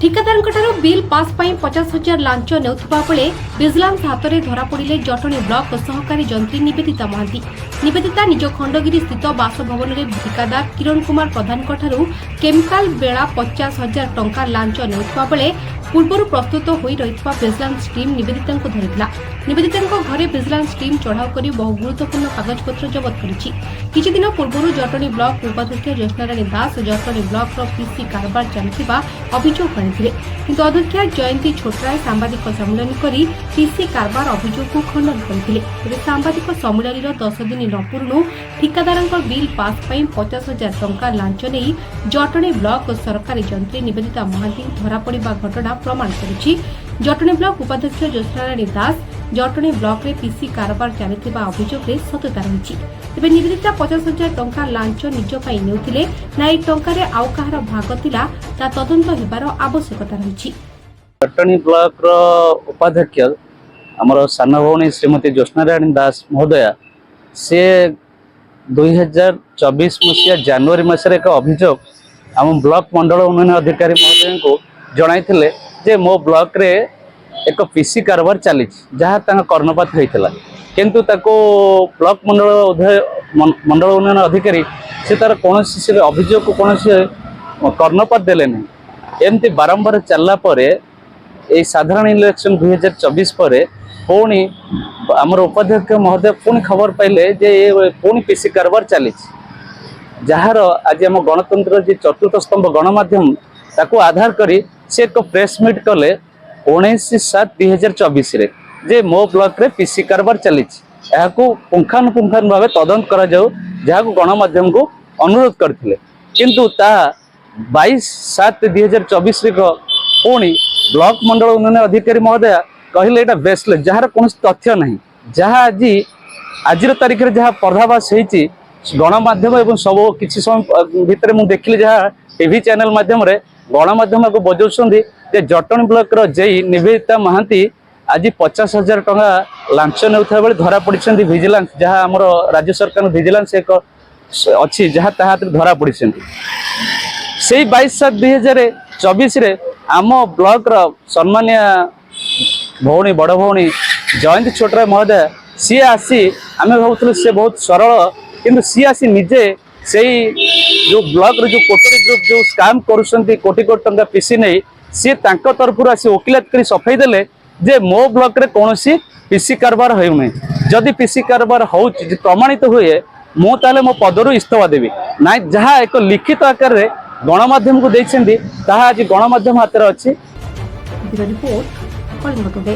ठिकादार bill pass 50,000 launch नेउथिबा बेले vigilance हाथ में धरा पड़े जटणी ब्लॉक सहकारी जंत्री निवेदिता महांती। निवेदिता निज खंडगिरी स्थित बासभवन में ठिकादार किरण कुमार प्रधान केमिकाल बेला 50,000 टंका लांच नेउथिबा बेले पूर्व प्रस्तुत हो रही विजिलेंस टीम निवेदिता धरिला। निवेदिता घरे विजिलेंस टीम चढ़ाऊ कर बहु गुरुत्वपूर्ण कागजपत्र जबत करिछि। किछि दिन पूर्व जटणी ब्लॉक उपाध्यक्ष ज्योत्स्नाराणी दास जटणी ब्लॉक पीसी कारबार चलुवा अभियोग आनिथिले, किंतु अध्यक्षा जयंती छोटराय सांबादिक सम्मेलन करी पीसी कारबार अभियोग को खंडन करथिले। तेबे सांबादिक सम्मेलन 10 दिन न पूर्णु ठिकादारंक बिल पास 50,000 टंका लांच नहीं जटणी ब्लॉक सरकारी जंत्री निवेदिता महांती धरा पड़िबा घटना प्रमाण करुछि। जटणी ब्लॉक उपाध्यक्ष ज्योत्स्नाराणी दास जटणी ब्लॉक रे पीसी कारबार चलुवा अभियोग रे सत्यता रहिछि। तेबे निवेदिता 50,000 टंका लांच निज पई नेउथिले ना ए टंका रे आउ कहार भाग थिला ता तदंत हेबार आवश्यकता रहिछि। जटणी ब्लॉक रो उपाध्यक्ष हमर सान भौणी श्रीमती ज्योत्स्नाराणी दास महोदया से 2024 मसीहा जनवरी मास रे एक अभियोग आम ब्लॉक मंडल उन्नयन अधिकारी महोदय को जणाइथिले जे मो ब्लॉक रे एक पीसी कारबार चली जहाँ कर्णपात होता, किंतु ताको ब्लॉक मंडल उन्नयन अधिकारी से तार कौन अभियोग को कौन कर्णपात देले नहीं। एमती बारंबार चलला परे ए साधारण इलेक्शन 2024 पर पुणी आमर उपाध्यक्ष महोदय पुणी खबर पाइले जे पुणी पीसी कारबार चली जार आज आम गणतंत्र जी चतुर्थ स्तंभ गणमाध्यम ताको आधार करी से एक प्रेस मीट कले 19/7/2024 रे जे मो ब्लॉक रे पीसी कारबार चली पुंखानुपुंखानु भाव तदंत करा जाऊ जहाँ गणमाध्यम को अनुरोध करथिले, किंतु ता 22/7/2024 रे पुणी ब्लॉक मंडल उन्नयन अधिकारी महोदय कहले एटा बेसलेस जहाँ कौन तथ्य नहीं, जहाँ आज तारीख में जहाँ पर्दाभास होती गणमाध्यम एवं सब किसी समय भितर मुझे देखिली जहाँ टीवी चैनल माध्यम रे गणमाध्यम को बजाउछन्ती जे जटणी ब्लॉक रो जेई निवेदिता महांती आज 50,000 टंका लांच नेउथा बेले धरा पड़िछन्ती विजिलेंस जहाँ आमर राज्य सरकार विजिलेंस एक अच्छी जहाँ ताहा धरा पड़िछन्ती। से 22/7/2024 रे आम ब्लॉक रो सम्मानिया भौणी बड़ भौणी जयंती छोटराय महोदय सी आसी आम भावुँ सी बहुत सरल, किंतु सी आसी निजे से जो ब्लॉक रे जो कोटरी ग्रुप जो स्काम करुछन्ती कोटी कोटी टंका पीसी नहीं सी तांको तरफ आसी वकिलात करी सफाई देले जे मो ब्लॉक रे कोनोसी पीसी कारबार होउनै। जदि पीसी कारबार हो प्रमाणित हुए मो ताले मो पदरु इस्तीफा देबी ना, जहाँ एक लिखित आकार रे गणमाध्यम को देछन्ती ताहा आज गणमाध्यम हाथ रे अछि। Report Kalinga today.